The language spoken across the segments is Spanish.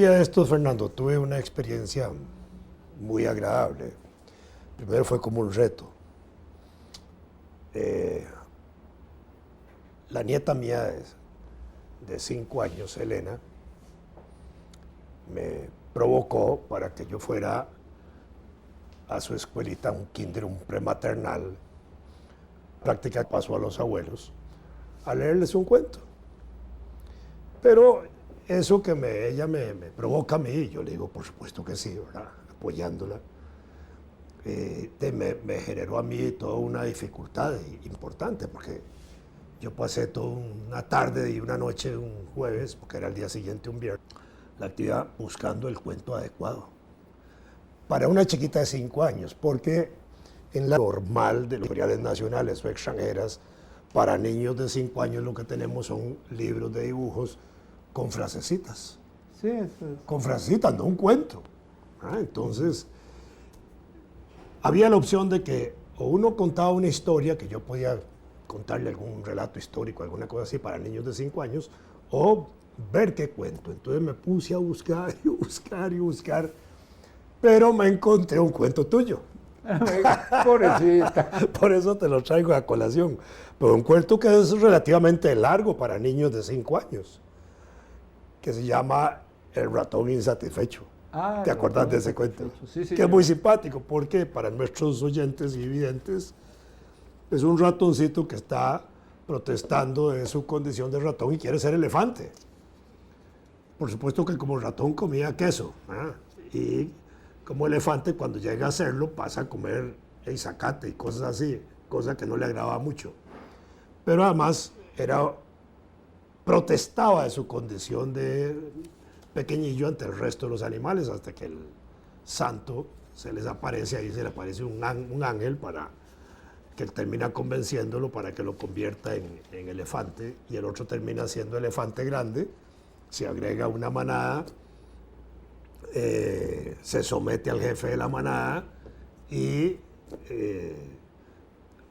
día de estos, Fernando, tuve una experiencia muy agradable. Primero fue como un reto. La nieta mía de 5 años, Elena, me provocó para que yo fuera a su escuelita, un kinder, un prematernal, práctica paso a los abuelos, a leerles un cuento. Pero eso que ella me provoca a mí, yo le digo, por supuesto que sí, ¿verdad? Apoyándola, me generó a mí toda una dificultad importante, porque yo pasé toda una tarde y una noche, un jueves, porque era el día siguiente, un viernes, la actividad buscando el cuento adecuado para una chiquita de 5 años, porque en la normal de las editoriales nacionales o extranjeras, para niños de 5 años lo que tenemos son libros de dibujos con frasecitas. Sí, eso es. Con frasecitas, no un cuento. Entonces, había la opción de que o uno contaba una historia, que yo podía contarle algún relato histórico, alguna cosa así para niños de 5 años, o ver qué cuento. Entonces me puse a buscar y buscar y buscar, pero me encontré un cuento tuyo. Pobrecita. Por eso te lo traigo a colación. Pero un cuento que es relativamente largo para niños de 5 años, que se llama El ratón insatisfecho. Ah, ¿Te acuerdas de ese cuento? Sí, sí. Que es muy simpático, porque para nuestros oyentes y videntes es un ratoncito que está protestando de su condición de ratón y quiere ser elefante. Por supuesto que como ratón comía queso, y como elefante cuando llega a serlo pasa a comer zacate y cosas así, cosa que no le agradaba mucho. Pero además protestaba de su condición de pequeñillo ante el resto de los animales, hasta que el santo se les aparece, ahí se le aparece un ángel para que él termina convenciéndolo para que lo convierta en elefante, y el otro termina siendo elefante grande, se agrega una manada, se somete al jefe de la manada y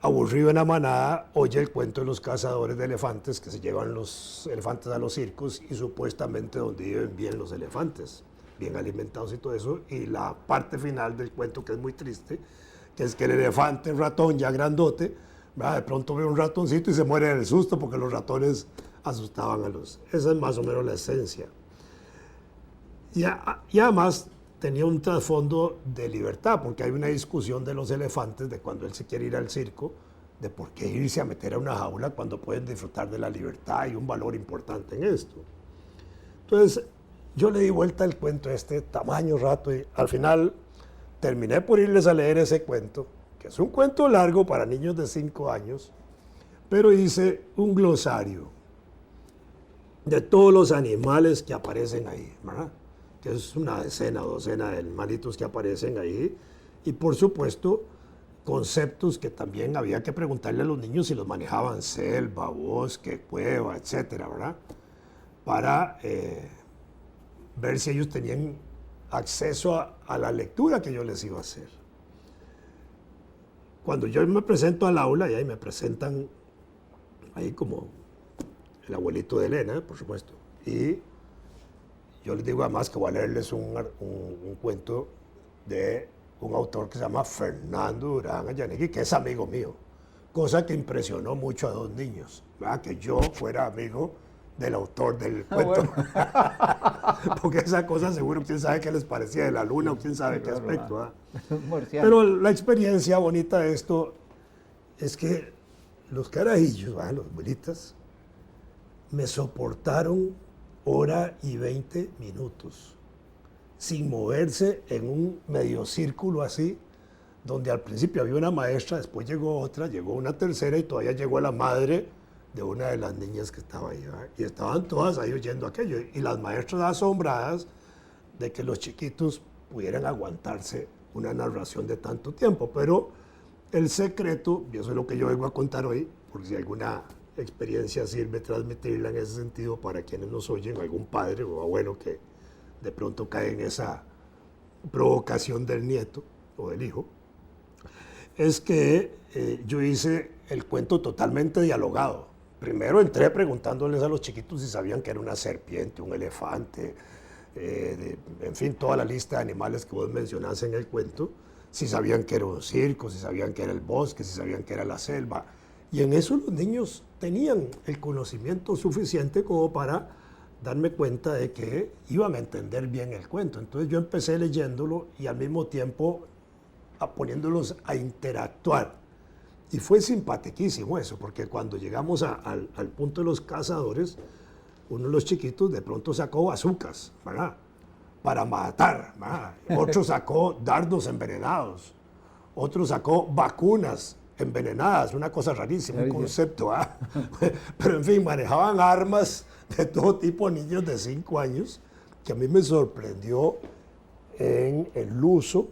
aburrido en la manada oye el cuento de los cazadores de elefantes que se llevan los elefantes a los circos y supuestamente donde viven bien los elefantes, bien alimentados y todo eso, y la parte final del cuento, que es muy triste, que es que el elefante, el ratón ya grandote, ¿verdad?, de pronto ve un ratoncito y se muere del susto porque los ratones asustaban a los... Esa es más o menos la esencia. Y además tenía un trasfondo de libertad, porque hay una discusión de los elefantes de cuando él se quiere ir al circo, de por qué irse a meter a una jaula cuando pueden disfrutar de la libertad, y un valor importante en esto. Entonces, yo le di vuelta al cuento tamaño rato, y al final terminé por irles a leer ese cuento, que es un cuento largo para niños de 5 años, pero hice un glosario de todos los animales que aparecen ahí, ¿verdad?, que es una decena o docena de animalitos que aparecen ahí, y por supuesto conceptos que también había que preguntarle a los niños si los manejaban: selva, bosque, cueva, etcétera, ¿verdad?, para ver si ellos tenían acceso a la lectura que yo les iba a hacer. Cuando yo me presento al aula, y ahí me presentan ahí como el abuelito de Elena, por supuesto, y yo les digo además que voy a leerles un cuento de un autor que se llama Fernando Durán Ayanegui, que es amigo mío, cosa que impresionó mucho a 2 niños, ¿verdad?, que yo fuera amigo del autor del cuento. Bueno. Porque esa cosa seguro quién sabe qué les parecía de la luna, o quién sabe qué aspecto, ¿verdad? Pero la experiencia bonita de esto es que los carajillos, ¿verdad?, los abuelitas, me soportaron 1:20 sin moverse en un medio círculo así, donde al principio había una maestra, después llegó otra, llegó una tercera y todavía llegó la madre de una de las niñas que estaba ahí, ¿verdad?, y estaban todas ahí oyendo aquello, y las maestras asombradas de que los chiquitos pudieran aguantarse una narración de tanto tiempo. Pero el secreto, y eso es lo que yo vengo a contar hoy, por si alguna experiencia sirve transmitirla en ese sentido para quienes nos oyen, algún padre o abuelo que de pronto cae en esa provocación del nieto o del hijo, es que yo hice el cuento totalmente dialogado. Primero entré preguntándoles a los chiquitos si sabían que era una serpiente, un elefante, en fin, toda la lista de animales que vos mencionás en el cuento, si sabían que era un circo, si sabían que era el bosque, si sabían que era la selva. Y en eso los niños tenían el conocimiento suficiente como para darme cuenta de que iban a entender bien el cuento. Entonces yo empecé leyéndolo y al mismo tiempo poniéndolos a interactuar. Y fue simpaticísimo eso, porque cuando llegamos al punto de los cazadores, uno de los chiquitos de pronto sacó bazucas, ¿verdad?, para matar, ¿verdad? Otro sacó dardos envenenados, otro sacó vacunas envenenadas, una cosa rarísima, un concepto, ¿verdad? Pero en fin, manejaban armas de todo tipo, niños de 5 años, que a mí me sorprendió en el uso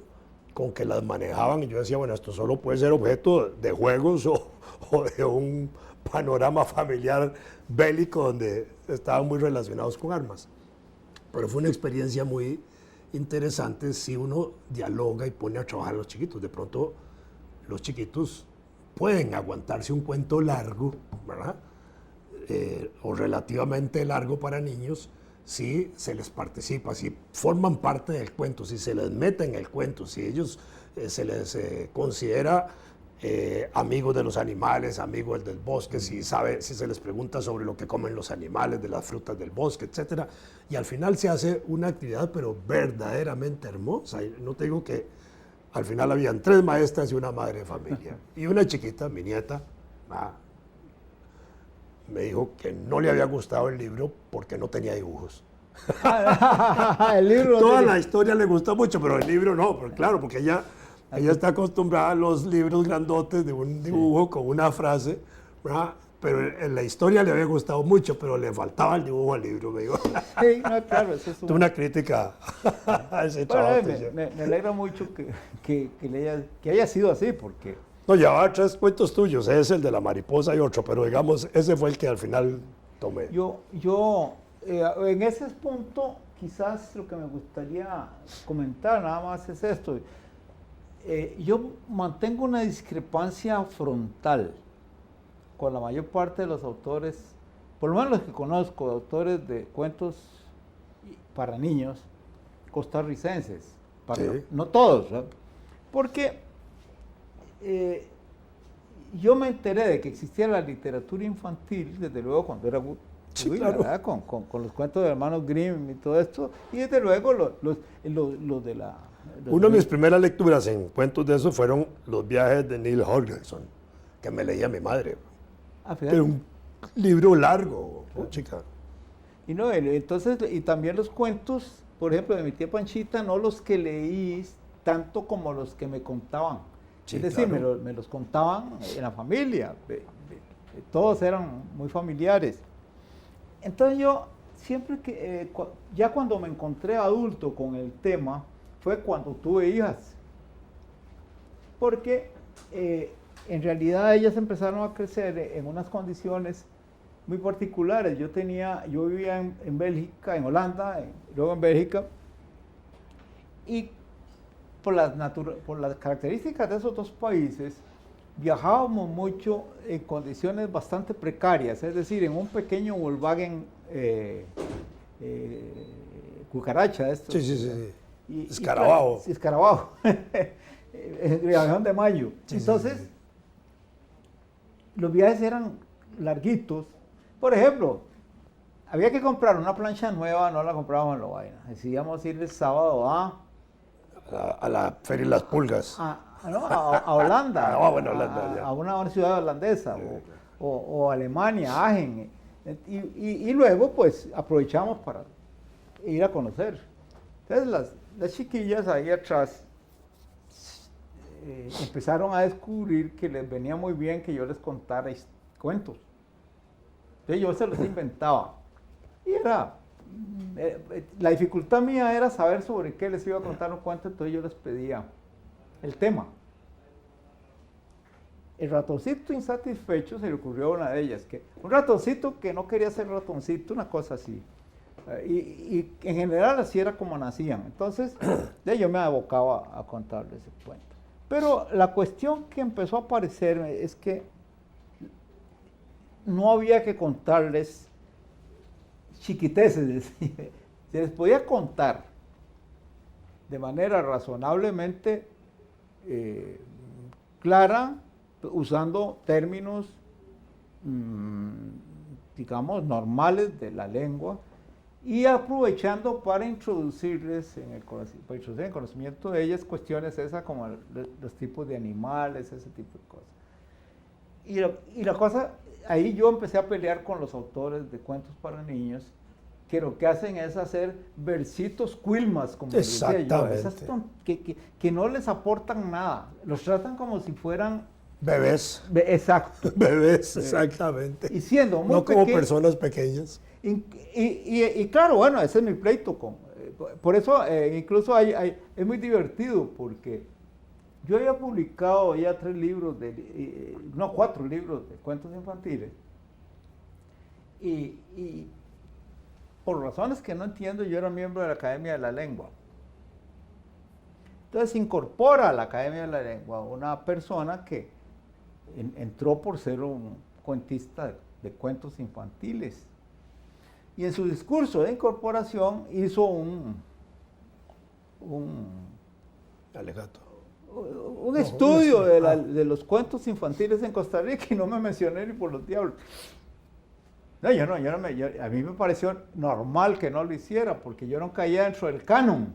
con que las manejaban, y yo decía, bueno, esto solo puede ser objeto de juegos o de un panorama familiar bélico donde estaban muy relacionados con armas. Pero fue una experiencia muy interesante si uno dialoga y pone a trabajar a los chiquitos. De pronto los chiquitos pueden aguantarse un cuento largo, ¿verdad? O relativamente largo para niños, si se les participa, si forman parte del cuento, si se les mete en el cuento, si ellos se les considera amigos de los animales, amigos del bosque, si se les pregunta sobre lo que comen los animales, de las frutas del bosque, etc. Y al final se hace una actividad, pero verdaderamente hermosa. Y no te digo que al final habían 3 maestras y una madre de familia. Y una chiquita, mi nieta, me dijo que no le había gustado el libro porque no tenía dibujos. El libro Toda la historia le gustó mucho, pero el libro no, claro, porque ella está acostumbrada a los libros grandotes de un dibujo con una frase, ¿verdad? Pero en la historia le había gustado mucho, pero le faltaba el dibujo al libro, me dijo. Sí, no, claro, eso es una crítica a ese trabajo. Me alegra mucho que haya sido así, porque... No, llevaba 3 cuentos tuyos, es el de la mariposa y otro, pero digamos, ese fue el que al final tomé. En ese punto, quizás lo que me gustaría comentar nada más es esto. Yo mantengo una discrepancia frontal con la mayor parte de los autores, por lo menos los que conozco, autores de cuentos para niños costarricenses, no todos, ¿verdad? Porque yo me enteré de que existía la literatura infantil, desde luego cuando era claro, con los cuentos de hermanos Grimm y todo esto, y desde luego los de la... Una de mis primeras lecturas en cuentos de esos fueron los viajes de Neil Holgersson, que me leía mi madre. Pero un libro largo, chica. Y no, entonces, y también los cuentos, por ejemplo, de mi tía Panchita, no los que leí tanto como los que me contaban. Sí, es decir, claro, me los contaban en la familia, todos eran muy familiares. Entonces yo siempre que, ya cuando me encontré adulto con el tema, fue cuando tuve hijas. Porque en realidad ellas empezaron a crecer en unas condiciones muy particulares. Yo vivía en Bélgica, en Holanda, luego en Bélgica, y por las características de esos 2 países, viajábamos mucho en condiciones bastante precarias, es decir, en un pequeño Volkswagen cucaracha. Sí. Escarabajo. Escarabajo. En Región de Mayo. Entonces, los viajes eran larguitos. Por ejemplo, había que comprar una plancha nueva, no la comprábamos en Lovaina. Decidíamos ir el sábado a la Feria de las Pulgas. A Holanda. A una ciudad holandesa, o Alemania, Aachen. Y luego, pues, aprovechamos para ir a conocer. Entonces, las chiquillas ahí atrás empezaron a descubrir que les venía muy bien que yo les contara cuentos. Entonces yo se los inventaba. Y la dificultad mía era saber sobre qué les iba a contar un cuento, entonces yo les pedía el tema. El ratoncito insatisfecho, se le ocurrió a una de ellas, que un ratoncito que no quería ser ratoncito, una cosa así. Y en general así era como nacían. Entonces yo me abocaba a contarles ese cuento. Pero la cuestión que empezó a aparecerme es que no había que contarles chiquiteces, se les podía contar de manera razonablemente clara, usando términos, digamos, normales de la lengua, y aprovechando para introducirles en el conocimiento de ellas cuestiones esas como los tipos de animales, ese tipo de cosas. Y la cosa, ahí yo empecé a pelear con los autores de cuentos para niños, que lo que hacen es hacer versitos quilmas, como decía yo, esas que no les aportan nada, los tratan como si fueran bebés. Exacto. Bebés, exactamente. Y siendo muy no como personas pequeñas. Y claro, bueno, ese es mi pleito con. Por eso incluso es muy divertido, porque yo había publicado ya 4 libros de cuentos infantiles, y por razones que no entiendo, yo era miembro de la Academia de la Lengua. Entonces se incorpora a la Academia de la Lengua una persona que entró por ser un cuentista de cuentos infantiles. Y en su discurso de incorporación hizo un estudio de los cuentos infantiles en Costa Rica, y no me mencioné ni por los diablos. No, a mí me pareció normal que no lo hiciera, porque yo no caía dentro del canon.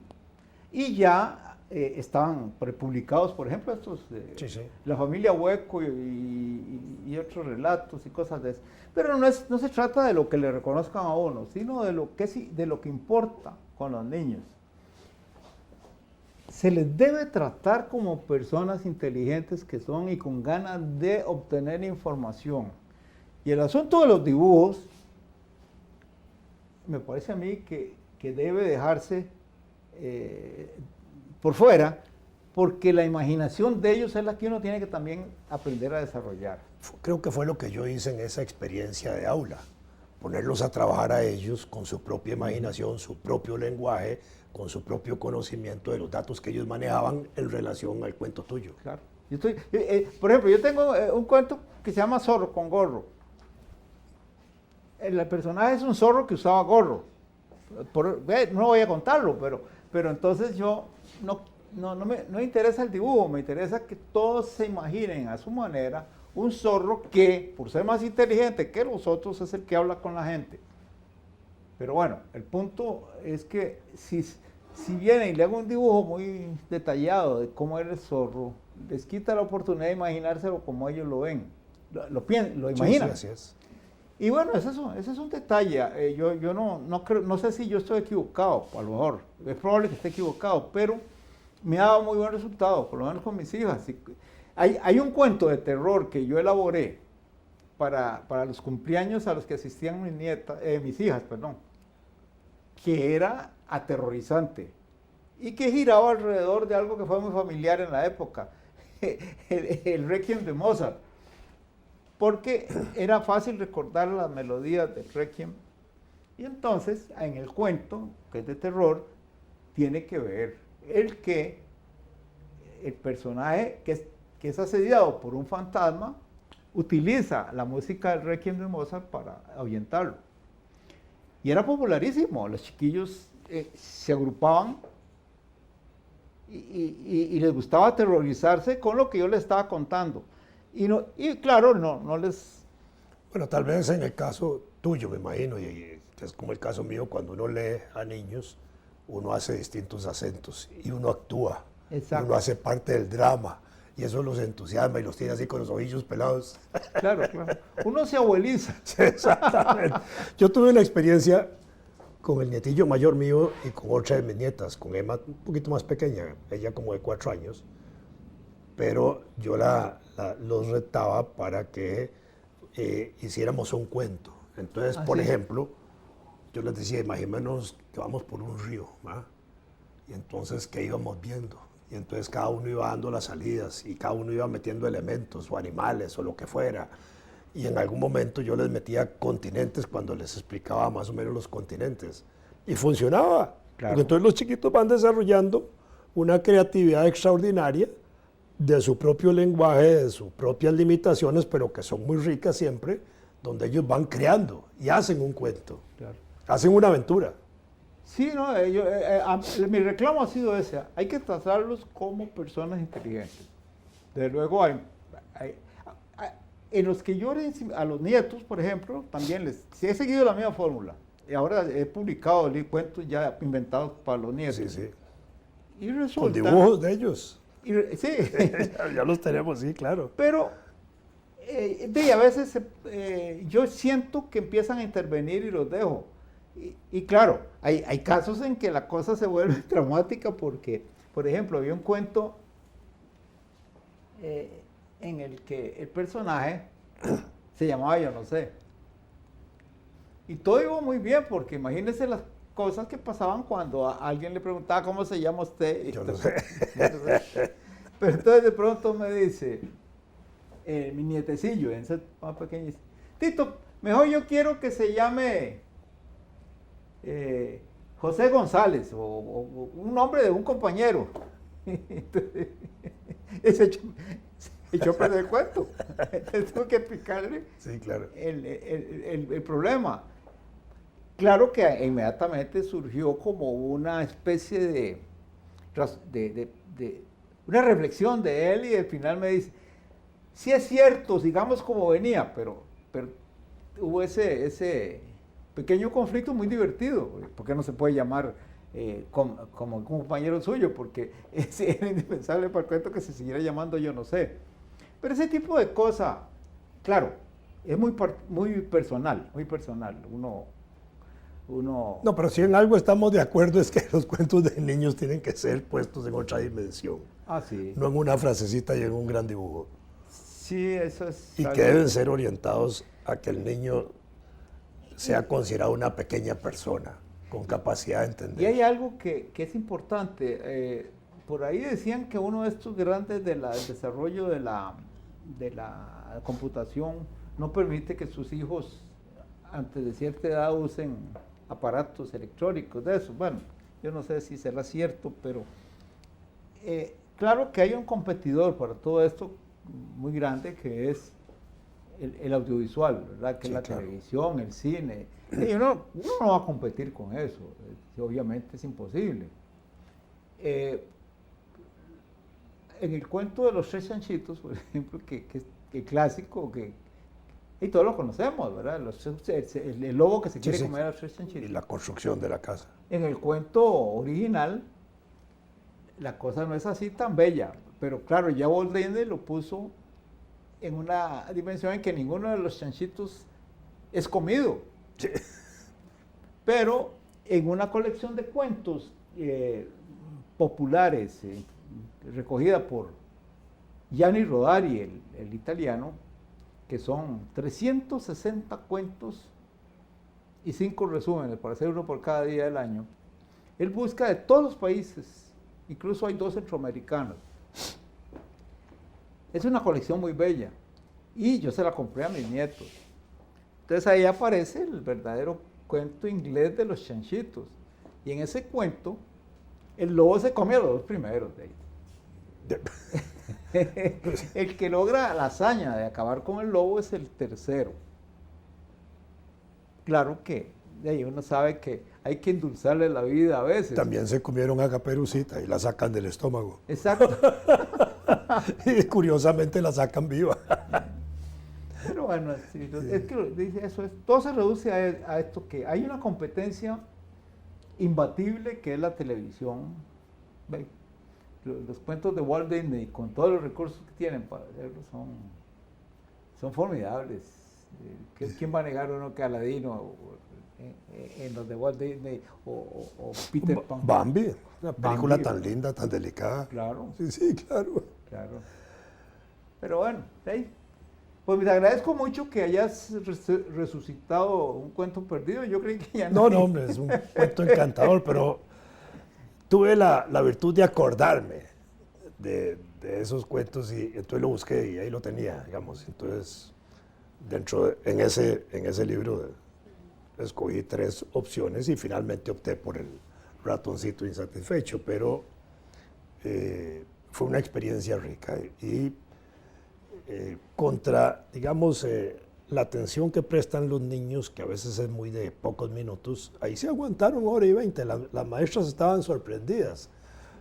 Y ya estaban prepublicados, por ejemplo, estos de La familia Hueco y otros relatos y cosas de eso. Pero no se trata de lo que le reconozcan a uno, sino de lo que importa con los niños. Se les debe tratar como personas inteligentes que son y con ganas de obtener información. Y el asunto de los dibujos, me parece a mí que debe dejarse por fuera, porque la imaginación de ellos es la que uno tiene que también aprender a desarrollar. Creo que fue lo que yo hice en esa experiencia de aula, ponerlos a trabajar a ellos con su propia imaginación, su propio lenguaje, con su propio conocimiento de los datos que ellos manejaban en relación al cuento tuyo. Claro. Por ejemplo, yo tengo un cuento que se llama Zorro con gorro. El personaje es un zorro que usaba gorro. No voy a contarlo, pero entonces yo no me interesa el dibujo, me interesa que todos se imaginen a su manera un zorro que, por ser más inteligente que los otros, es el que habla con la gente. Pero bueno, el punto es que si viene y le hago un dibujo muy detallado de cómo era el zorro, les quita la oportunidad de imaginárselo como ellos lo ven, lo imaginan. Sí, así es. Y bueno, ese es un detalle. Yo no sé si yo estoy equivocado, a lo mejor, es probable que esté equivocado, pero me ha dado muy buen resultado, por lo menos con mis hijas. Hay un cuento de terror que yo elaboré para los cumpleaños a los que asistían mis hijas, que era aterrorizante y que giraba alrededor de algo que fue muy familiar en la época, el Requiem de Mozart, porque era fácil recordar las melodías del Requiem. Y entonces, en el cuento, que es de terror, tiene que ver el personaje que es asediado por un fantasma utiliza la música del Requiem de Mozart para ahuyentarlo. Y era popularísimo, los chiquillos se agrupaban y les gustaba aterrorizarse con lo que yo les estaba contando. Y claro, no les... Bueno, tal vez en el caso tuyo, me imagino, y es como el caso mío, cuando uno lee a niños, uno hace distintos acentos y uno actúa. Exacto. Uno hace parte del drama y eso los entusiasma y los tiene así con los ojillos pelados. Claro. Uno se abueliza. Sí, exactamente. Yo tuve una experiencia con el nietillo mayor mío y con otra de mis nietas, con Emma un poquito más pequeña, ella como de 4 años, pero yo los retaba para que hiciéramos un cuento. Entonces, por ejemplo, yo les decía, imaginémonos que vamos por un río, ¿va? Y entonces, ¿qué íbamos viendo? Y entonces cada uno iba dando las salidas y cada uno iba metiendo elementos o animales o lo que fuera. Y en algún momento yo les metía continentes cuando les explicaba más o menos los continentes. Y funcionaba. Claro. Porque entonces los chiquitos van desarrollando una creatividad extraordinaria de su propio lenguaje, de sus propias limitaciones, pero que son muy ricas siempre, donde ellos van creando y hacen un cuento. Claro. Hacen una aventura. Sí, no, mi reclamo ha sido ese. Hay que tratarlos como personas inteligentes. Desde luego, hay- en los que yo a los nietos, por ejemplo, también sí he seguido la misma fórmula. Y ahora he publicado cuentos ya inventados para los nietos. Sí, sí. Y Con resulta... dibujos de ellos. Sí. Ya los tenemos, sí, claro. Pero a veces yo siento que empiezan a intervenir y los dejo. Y claro, hay casos en que la cosa se vuelve traumática porque, por ejemplo, había un cuento en el que el personaje se llamaba Yo no sé. Y todo iba muy bien porque imagínense las cosas que pasaban cuando a alguien le preguntaba cómo se llama usted. Yo no sé. Pero entonces de pronto me dice, mi nietecillo, en ese más pequeño, dice, Tito, mejor yo quiero que se llame José González o un nombre de un compañero. Entonces, se echó a perder el cuento. Entonces tuve que explicarle Sí, claro. el problema. Claro que inmediatamente surgió como una especie de una reflexión de él y al final me dice, sí es cierto, sigamos como venía, pero hubo ese pequeño conflicto muy divertido, porque no se puede llamar como un compañero suyo, porque era indispensable para el cuento que se siguiera llamando Yo no sé. Pero ese tipo de cosas, claro, es muy personal, uno... No, pero si en algo estamos de acuerdo es que los cuentos de niños tienen que ser puestos en otra dimensión. Ah, sí. No en una frasecita y en un gran dibujo. Sí, eso es... Y que deben ser orientados a que el niño sea considerado una pequeña persona con capacidad de entender. Y hay algo que es importante. Por ahí decían que uno de estos grandes del desarrollo de la computación no permite que sus hijos antes de cierta edad usen aparatos electrónicos de eso. Bueno, yo no sé si será cierto, pero claro que hay un competidor para todo esto muy grande que es el audiovisual, ¿verdad? Que Sí, es la claro. televisión, el cine. Y uno no va a competir con eso, obviamente es imposible. En el cuento de los tres chanchitos, por ejemplo, que es el clásico, y todos lo conocemos, ¿verdad? El lobo que se quiere Sí. comer a los tres chanchitos. Y la construcción de la casa. En el cuento original, la cosa no es así tan bella, pero claro, ya Walt Disney lo puso en una dimensión en que ninguno de los chanchitos es comido. Sí. Pero en una colección de cuentos populares, recogida por Gianni Rodari, el italiano, que son 360 cuentos y 5 resúmenes, para hacer uno por cada día del año, él busca de todos los países, incluso hay 2 centroamericanos. Es una colección muy bella y yo se la compré a mis nietos. Entonces ahí aparece el verdadero cuento inglés de los chanchitos. Y en ese cuento, el lobo se come a los 2 primeros de ahí. El que logra la hazaña de acabar con el lobo es el tercero. Claro que de ahí uno sabe que hay que endulzarle la vida a veces. También se comieron a Caperucita y la sacan del estómago. Exacto. Y curiosamente la sacan viva. Pero bueno, sí, es que dice eso, todo se reduce a esto, que hay una competencia imbatible que es la televisión. ¿Ve? Los cuentos de Walt Disney, con todos los recursos que tienen para hacerlo, son formidables. ¿Quién va a negar uno que Aladino en los de Walt Disney o Peter Pan? Bambi, una película Bambi, tan linda, tan delicada. Claro. Sí, claro. Claro. Pero bueno, ¿sí? Pues me agradezco mucho que hayas resucitado un cuento perdido. Yo creí que ya No, hombre, es un cuento encantador, pero tuve la virtud de acordarme de esos cuentos y entonces lo busqué y ahí lo tenía, digamos. Entonces, en ese libro escogí 3 opciones y finalmente opté por el ratoncito insatisfecho, pero fue una experiencia rica y contra, digamos, la atención que prestan los niños, que a veces es muy de pocos minutos, ahí se aguantaron 1 hora y 20. Las maestras estaban sorprendidas,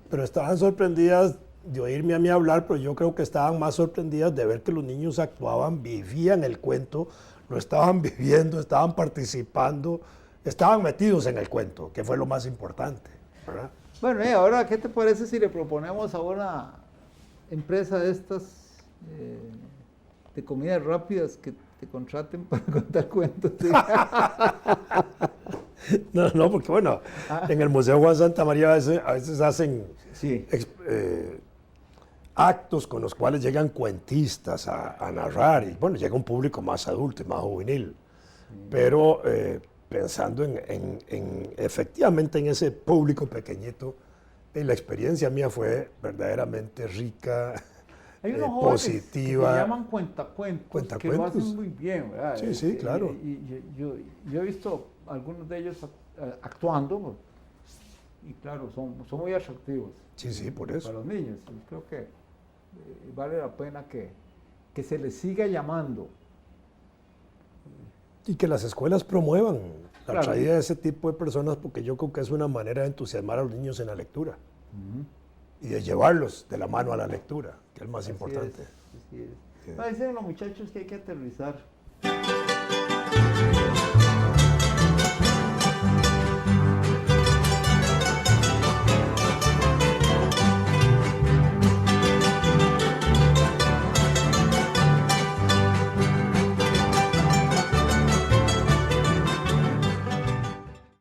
pero estaban sorprendidas de oírme a mí hablar, pero yo creo que estaban más sorprendidas de ver que los niños actuaban, vivían el cuento, lo estaban viviendo, estaban participando, estaban metidos en el cuento, que fue lo más importante, ¿verdad? Bueno, ahora, ¿qué te parece si le proponemos a una empresa de estas de comidas rápidas que te contraten para contar cuentos? ¿Sí? No, porque bueno, en el Museo Juan Santa María a veces hacen Sí. Actos con los cuales llegan cuentistas a narrar, y bueno, llega un público más adulto y más juvenil, pero pensando efectivamente en ese público pequeñito, la experiencia mía fue verdaderamente rica, Hay unos jóvenes positiva. que se llaman cuentacuentos, que lo hacen muy bien, ¿verdad? Sí, sí, claro. Y yo he visto algunos de ellos actuando, y claro, son muy atractivos. Sí, sí, por eso. Para los niños. Y creo que vale la pena que se les siga llamando. Y que las escuelas promuevan la Claro. traída de ese tipo de personas, porque yo creo que es una manera de entusiasmar a los niños en la lectura y de llevarlos de la mano a la lectura, que es el más importante. Así es. Sí. Dicen los muchachos que hay que aterrizar.